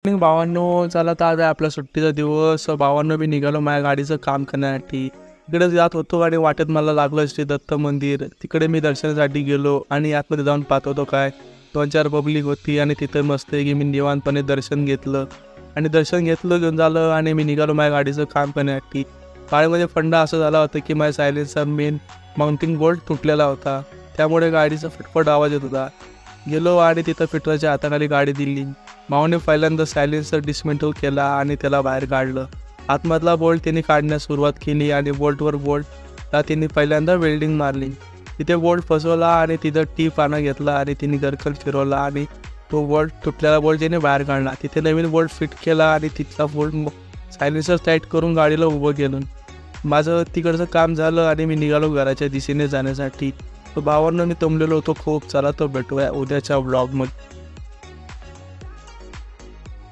भावांनो, चला तर आज आहे आपला सुट्टीचा दिवस. भावांनो, मी निघालो माझ्या गाडीचं काम करण्यासाठी. तिकडे जात होतो आणि वाटेत मला लागलं श्री दत्त मंदिर. तिकडे मी दर्शनासाठी गेलो आणि आतमध्ये जाऊन पाहत होतो काय 2-4 पब्लिक होती आणि तिथं मस्त की मी निवांतपणे दर्शन घेतलं घेऊन झालं आणि मी निघालो माझ्या गाडीचं काम करण्यासाठी. गाडीमध्ये फंडा असं झाला होता की माझ्या सायलेन्सर मेन माउंटिंग बोल्ट तुटलेला होता, त्यामुळे गाडीचा फटफट आवाज येत होता. गेलो आणि तिथं फिटरच्या हाताखाली गाडी दिली. भावाने पहिल्यांदा सायलेन्सर डिसमेंटल केला आणि त्याला बाहेर काढलं. आतमधला बोल्ट त्यांनी काढण्यास सुरुवात केली आणि बोल्टला त्यांनी पहिल्यांदा वेल्डिंग मारली. तिथे बोल्ट फसवला आणि तिथं टीप आणा घेतला आणि तिने गर्कल फिरवला आणि तो तुटलेला बोल्ट त्याने बाहेर काढला. तिथे नवीन बोल्ट फिट केला आणि तिथला बोल्ट सायलेन्सर टाईट करून गाडीला उभं केलं. माझं तिकडचं काम झालं आणि मी निघालो घराच्या दिशेने जाण्यासाठी. तो भावांना मी दमलेलो होतो खूप. चला तर भेटूया उद्याच्या व्लॉगमध्ये.